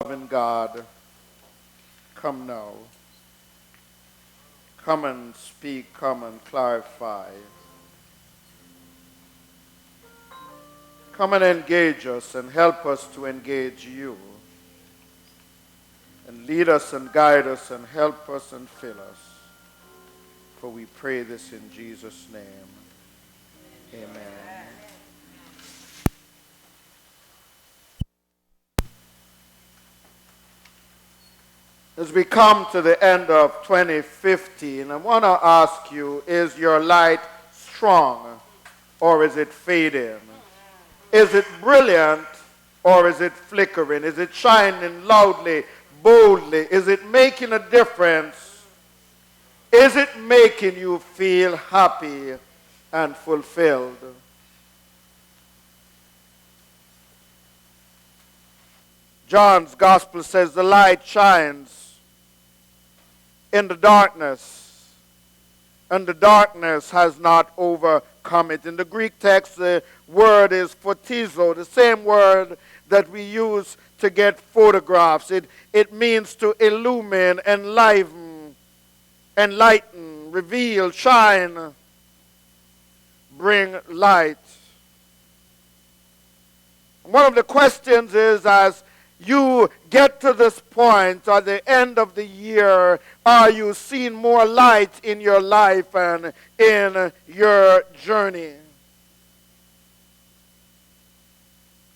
Loving God, come now. Come and speak, come and clarify. Come and engage us and help us to engage you. And lead us and guide us and help us and fill us. For we pray this in Jesus' name. Amen. As we come to the end of 2015, I want to ask you, is your light strong or is it fading? Is it brilliant or is it flickering? Is it shining loudly, boldly? Is it making a difference? Is it making you feel happy and fulfilled? John's gospel says the light shines in the darkness, and the darkness has not overcome it. In the Greek text, the word is photizo, the same word that we use to get photographs. It means to illumine, enliven, enlighten, reveal, shine, bring light. One of the questions is, as you get to this point at the end of the year, are you seeing more light in your life and in your journey?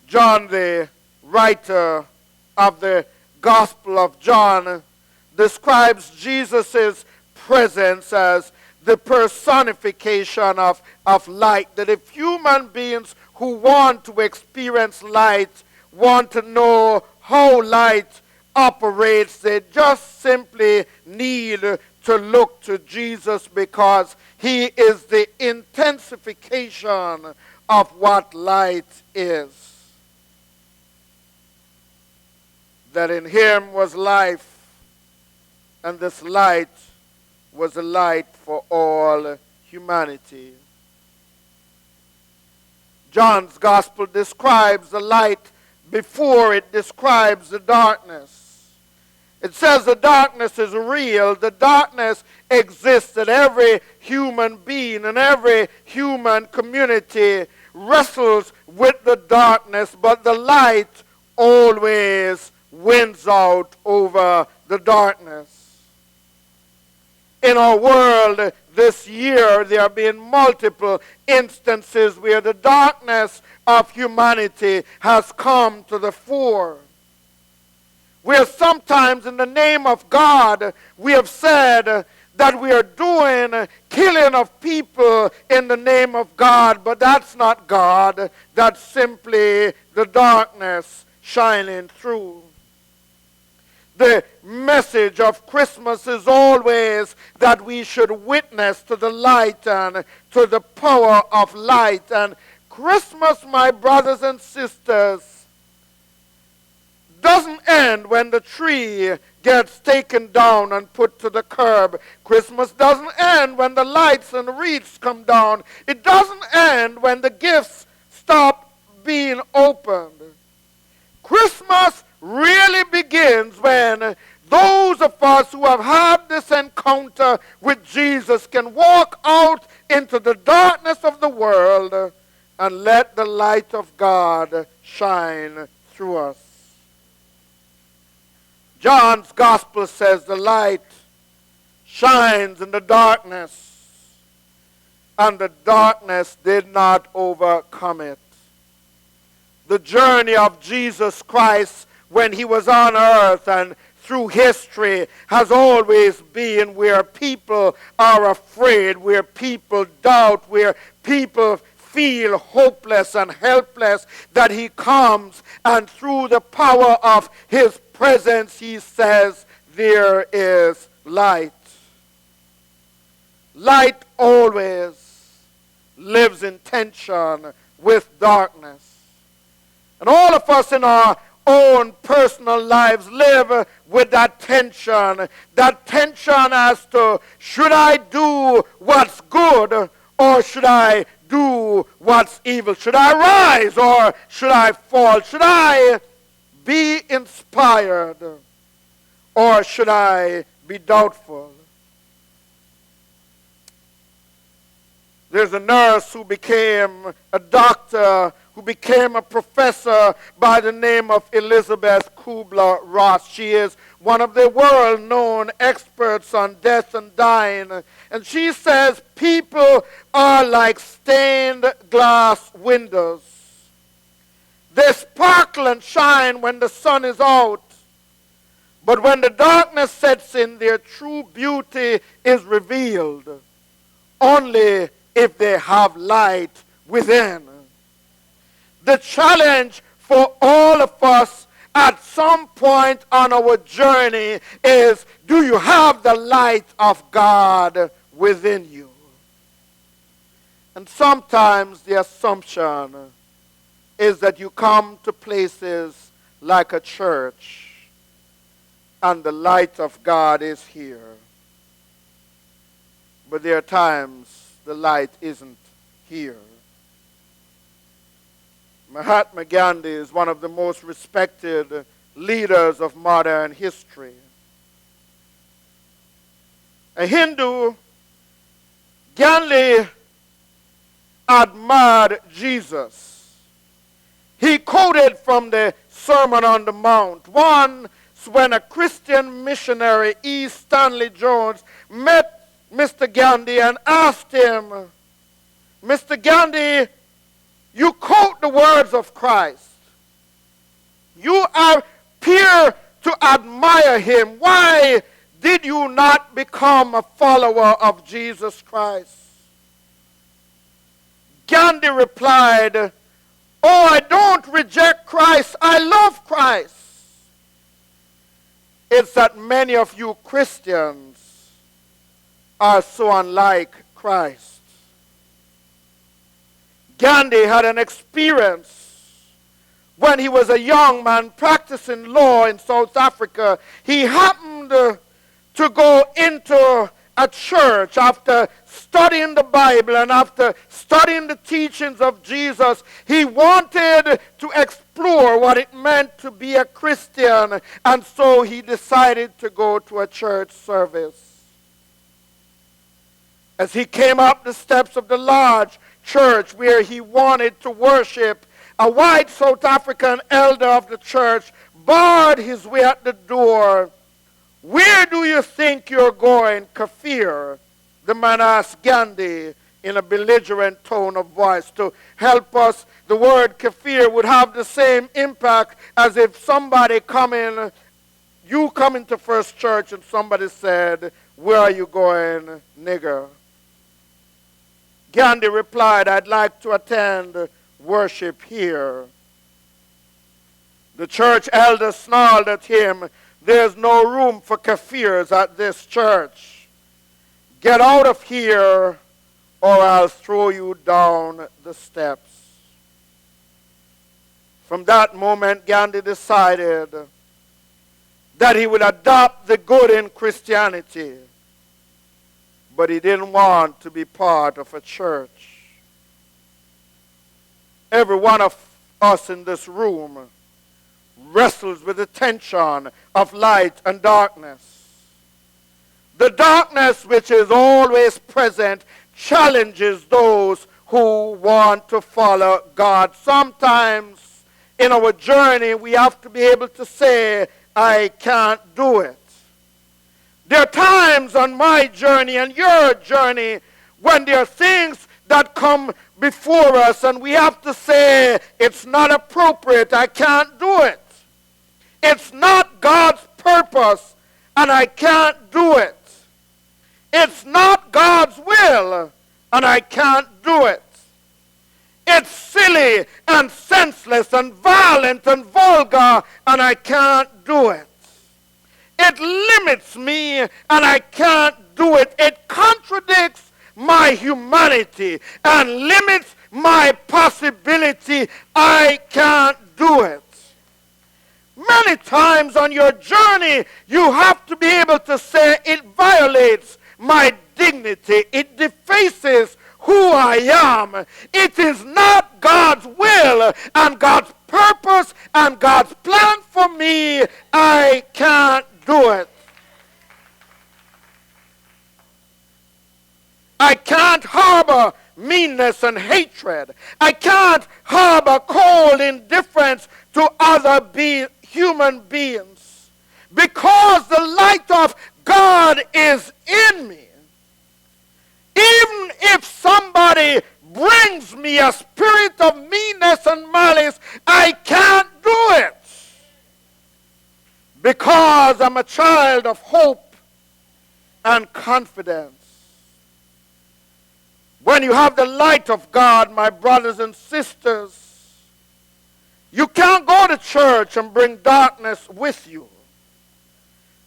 John, the writer of the Gospel of John, describes Jesus' presence as the personification of light. That if human beings who want to experience light want to know how light operates, they just simply need to look to Jesus, because he is the intensification of what light is. That in him was life, and this light was a light for all humanity. John's gospel describes the light before it describes the darkness. It says the darkness is real. The darkness exists, that every human being and every human community wrestles with the darkness, but the light always wins out over the darkness. In our world this year, there have been multiple instances where the darkness of humanity has come to the fore. Where sometimes in the name of God, we have said that we are doing killing of people in the name of God, but that's not God. That's simply the darkness shining through. The message of Christmas is always that we should witness to the light and to the power of light. And Christmas, my brothers and sisters, doesn't end when the tree gets taken down and put to the curb. Christmas doesn't end when the lights and wreaths come down. It doesn't end when the gifts stop being opened. Christmas really begins when those of us who have had this encounter with Jesus can walk out into the darkness of the world and let the light of God shine through us. John's gospel says the light shines in the darkness, and the darkness did not overcome it. The journey of Jesus Christ when he was on earth and through history has always been where people are afraid, where people doubt, where people feel hopeless and helpless, that he comes and through the power of his presence he says there is light. Light always lives in tension with darkness. And all of us in our own personal lives live with that tension as to, should I do what's good or should I do what's evil? Should I rise or should I fall? Should I be inspired, or should I be doubtful? There's a nurse who became a doctor, who became a professor by the name of Elizabeth Kubler-Ross. She is one of the world-known experts on death and dying. And she says people are like stained glass windows. They sparkle and shine when the sun is out. But when the darkness sets in, their true beauty is revealed only if they have light within. The challenge for all of us at some point on our journey is, do you have the light of God within you? And sometimes the assumption is that you come to places like a church and the light of God is here. But there are times the light isn't here. Mahatma Gandhi is one of the most respected leaders of modern history. A Hindu, Gandhi admired Jesus. He quoted from the Sermon on the Mount. Once, when a Christian missionary, E. Stanley Jones, met Mr. Gandhi and asked him, Mr. Gandhi, you quote the words of Christ. You appear to admire him. Why did you not become a follower of Jesus Christ? Gandhi replied, oh, I don't reject Christ. I love Christ. It's that many of you Christians are so unlike Christ. Gandhi had an experience when he was a young man practicing law in South Africa. He happened to go into a church after studying the Bible and after studying the teachings of Jesus. He wanted to explore what it meant to be a Christian, and so he decided to go to a church service. As he came up the steps of the large church where he wanted to worship, a white South African elder of the church barred his way at the door. Where do you think you're going, Kafir? The man asked Gandhi in a belligerent tone of voice. To help us, the word kafir would have the same impact as if somebody you come into First Church and somebody said, where are you going, nigger? Gandhi replied, I'd like to attend worship here. The church elder snarled at him, there's no room for kafirs at this church. Get out of here or I'll throw you down the steps. From that moment, Gandhi decided that he would adopt the good in Christianity, but he didn't want to be part of a church. Every one of us in this room wrestles with the tension of light and darkness. The darkness which is always present challenges those who want to follow God. Sometimes in our journey we have to be able to say, I can't do it. There are times on my journey and your journey when there are things that come before us and we have to say, it's not appropriate, I can't do it. It's not God's purpose and I can't do it. It's not God's will and I can't do it. It's silly and senseless and violent and vulgar and I can't do it. It limits me and I can't do it. It contradicts my humanity and limits my possibility. I can't do it. Many times on your journey, you have to be able to say, it violates my dignity. It defaces who I am. It is not God's will and God's purpose and God's plan for me, I can't do it. I can't harbor meanness and hatred. I can't harbor cold indifference to other human beings. Because the light of God is in me. Even if somebody brings me a spirit of meanness and malice, I can't do it. Because I'm a child of hope and confidence. When you have the light of God, my brothers and sisters, you can't go to church and bring darkness with you.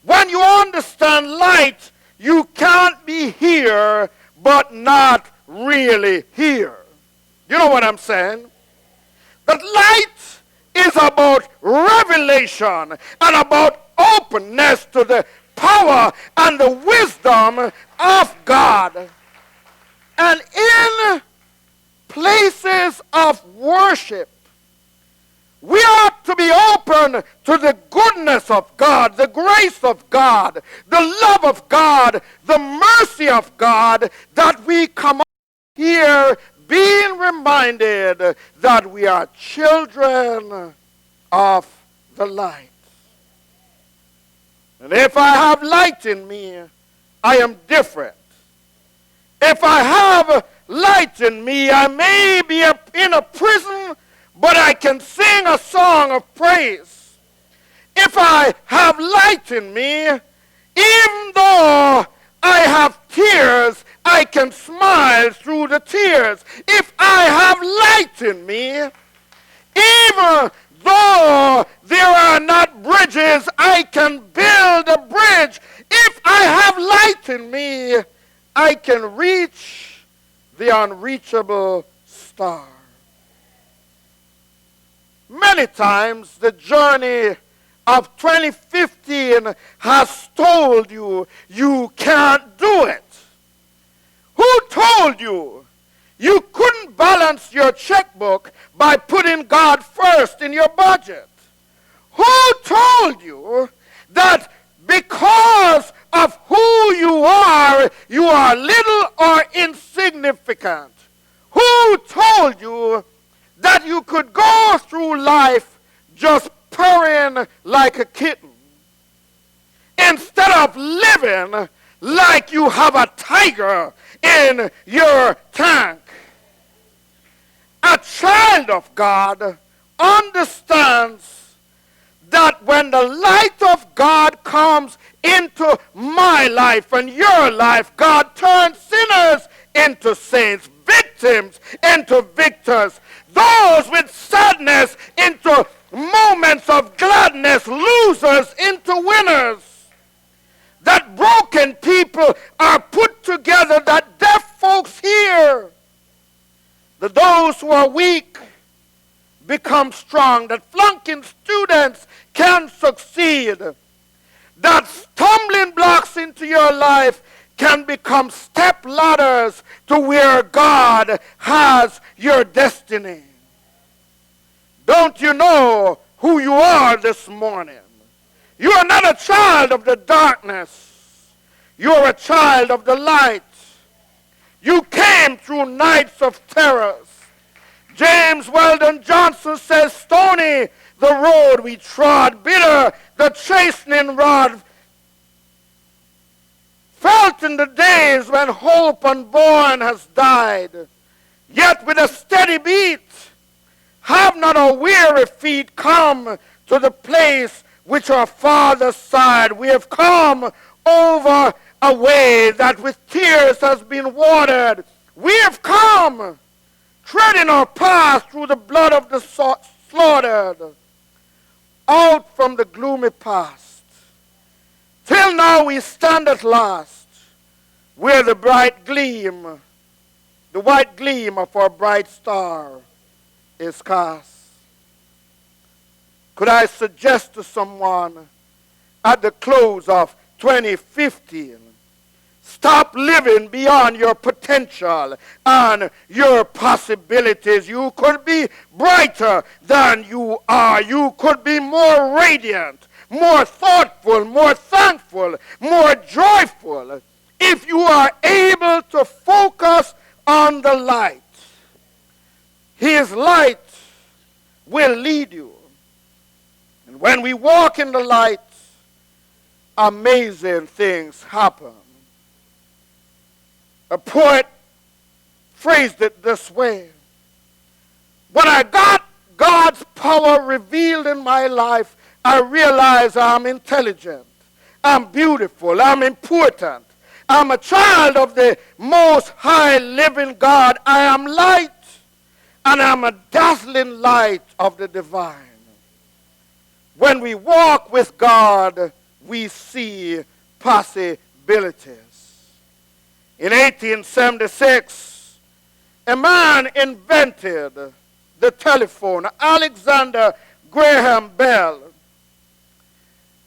When you understand light, you can't be here but not really here. You know what I'm saying? That light is about revelation and about openness to the power and the wisdom of God. And in places of worship, we ought to be open to the goodness of God, the grace of God, the love of God, the mercy of God, that we come up here being reminded that we are children of the light. And if I have light in me, I am different. If I have light in me, I may be in a prison, but I can sing a song of praise. If I have light in me, even though I have tears, I can smile through the tears. If I have light in me, even though there are not bridges, I can build a bridge. If I have light in me, I can reach the unreachable star. Many times the journey of 2015 has told you you can't do it. Who told you you couldn't balance your checkbook by putting God first in your budget? Who told you that because of who you are little or insignificant? Who told you that you could go through life just purring like a kitten instead of living like you have a tiger in your tank? A child of God understands that when the light of God comes into my life and your life, God turns sinners into saints, victims into victors, those with sadness into moments of gladness, losers into winners. That broken people are put together, that deaf folks hear. That those who are weak become strong, that flunking students can succeed, that stumbling blocks into your life can become step ladders to where God has your destiny. Don't you know who you are this morning? You are not a child of the darkness. You are a child of the light. You came through nights of terrors. James Weldon Johnson says, stony the road we trod, bitter the chastening rod, felt in the days when hope unborn has died. Yet with a steady beat, have not our weary feet come to the place which our Father sighed. We have come over a way that with tears has been watered. We have come, treading our path through the blood of the slaughtered, out from the gloomy past. Till now we stand at last, where the bright gleam, the white gleam of our bright star is cast. Could I suggest to someone at the close of 2015, Stop living beyond your potential and your possibilities. You could be brighter than you are. You could be more radiant, more thoughtful, more thankful, more joyful if you are able to focus on the light. His light will lead you. And when we walk in the light, amazing things happen. A poet phrased it this way: when I got God's power revealed in my life, I realized I'm intelligent, I'm beautiful, I'm important, I'm a child of the Most High living God, I am light, and I'm a dazzling light of the divine. When we walk with God, we see possibilities. In 1876, a man invented the telephone, Alexander Graham Bell.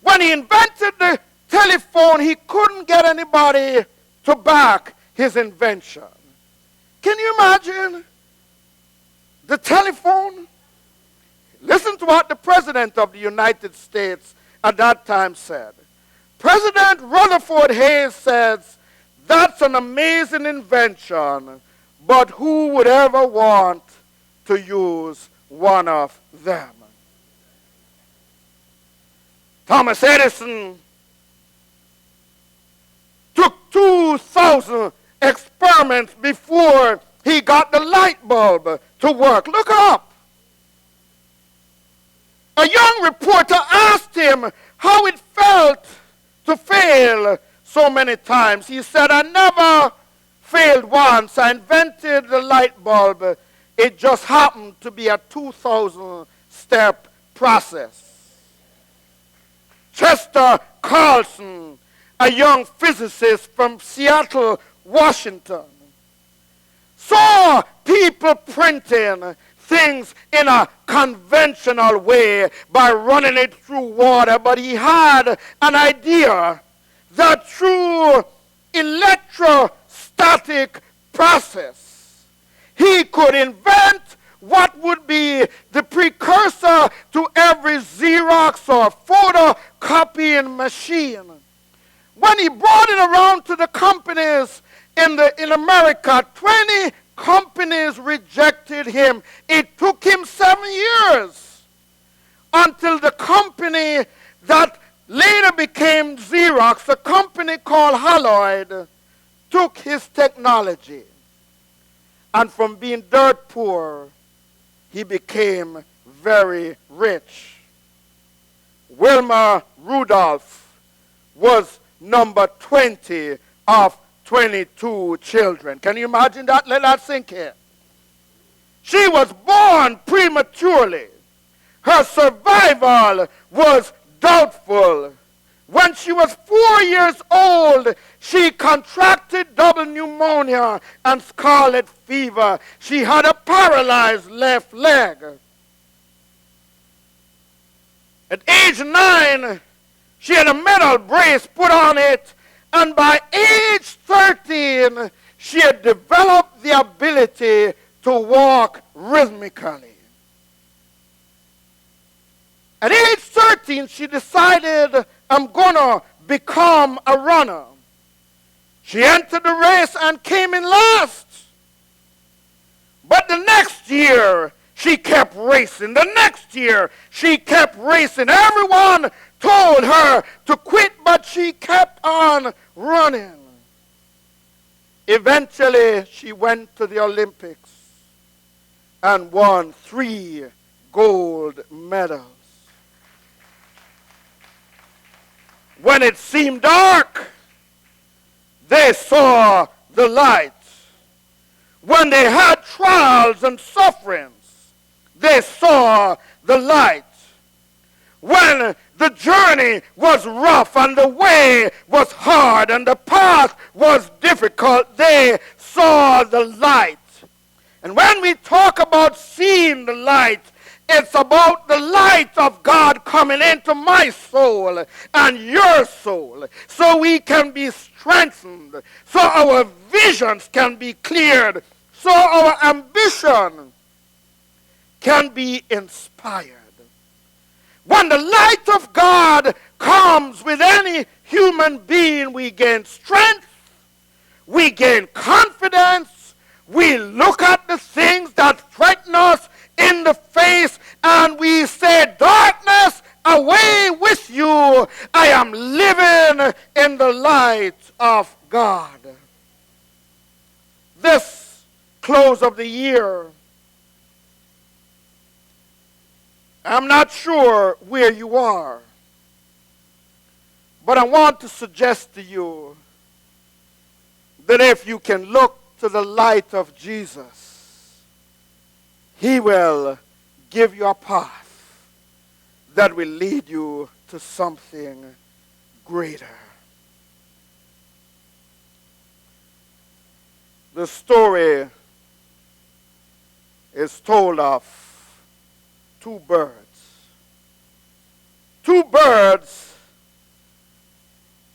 When he invented the telephone, he couldn't get anybody to back his invention. Can you imagine the telephone? Listen to what the President of the United States at that time said. President Rutherford Hayes says, "That's an amazing invention, but who would ever want to use one of them?" Thomas Edison took 2,000 experiments before he got the light bulb to work. Look up. A young reporter asked him how it felt to fail so many times. He said, "I never failed once. I invented the light bulb. It just happened to be a 2,000-step process." Chester Carlson, a young physicist from Seattle, Washington, saw people printing things in a conventional way by running it through water, but he had an idea that through electrostatic process, he could invent what would be the precursor to every Xerox or photocopying machine. When he brought it around to the companies in America, 20 companies rejected him. It took him 7 years until the company that later became Xerox, a company called Haloid, took his technology. And from being dirt poor, he became very rich. Wilma Rudolph was number 20 of 22 children. Can you imagine that? Let that sink in. She was born prematurely. Her survival was doubtful. When she was 4 years old, she contracted double pneumonia and scarlet fever. She had a paralyzed left leg. At age 9, she had a metal brace put on it, and by age 13, she had developed the ability to walk rhythmically. At age 13, she decided, I'm going to become a runner. She entered the race and came in last. But the next year, she kept racing. The next year, she kept racing. Everyone told her to quit, but she kept on running. Eventually, she went to the Olympics and won 3 gold medals. When it seemed dark, they saw the light. When they had trials and sufferings, they saw the light. When the journey was rough and the way was hard and the path was difficult, they saw the light. And when we talk about seeing the light, It's about the light of God coming into my soul and your soul so we can be strengthened, so our visions can be cleared, so our ambition can be inspired. When the light of God comes with any human being, we gain strength, we gain confidence, we look at the things that threaten us in the face and we say, darkness, away with you. I am living in the light of God. This close of the year, I'm not sure where you are, but I want to suggest to you that if you can look to the light of Jesus, he will give you a path that will lead you to something greater. The story is told of two birds. Two birds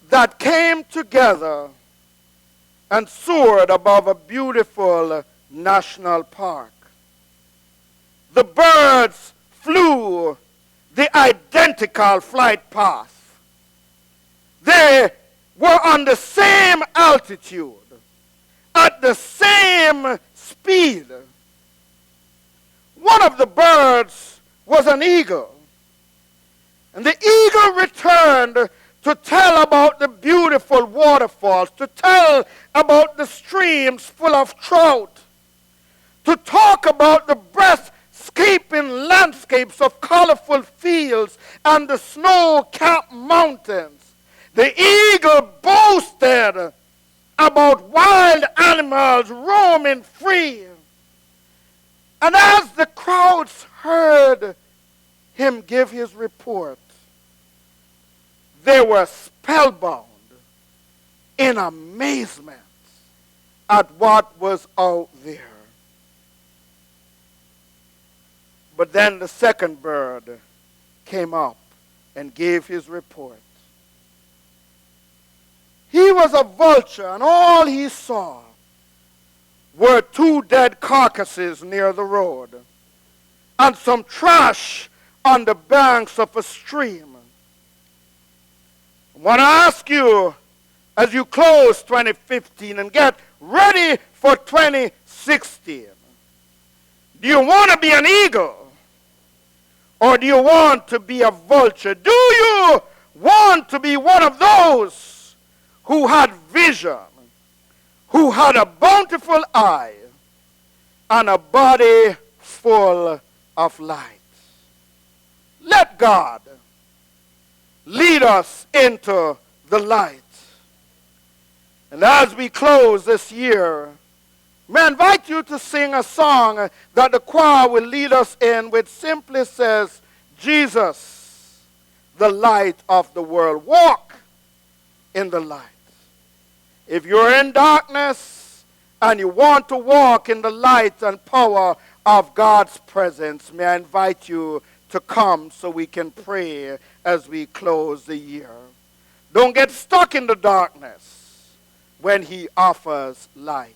that came together and soared above a beautiful national park. The birds flew the identical flight path. They were on the same altitude, at the same speed. One of the birds was an eagle, and the eagle returned to tell about the beautiful waterfalls, to tell about the streams full of trout, to talk about the breathtaking landscapes of colorful fields and the snow-capped mountains. The eagle boasted about wild animals roaming free. And as the crowds heard him give his report, they were spellbound in amazement at what was out there. But then the second bird came up and gave his report. He was a vulture, and all he saw were two dead carcasses near the road and some trash on the banks of a stream. I want to ask you, as you close 2015 and get ready for 2016, do you want to be an eagle or do you want to be a vulture? Do you want to be one of those who had vision, who had a bountiful eye and a body full of light? Let God lead us into the light. And as we close this year, may I invite you to sing a song that the choir will lead us in, which simply says, Jesus, the light of the world. Walk in the light. If you're in darkness and you want to walk in the light and power of God's presence, may I invite you to come so we can pray as we close the year. Don't get stuck in the darkness when he offers light.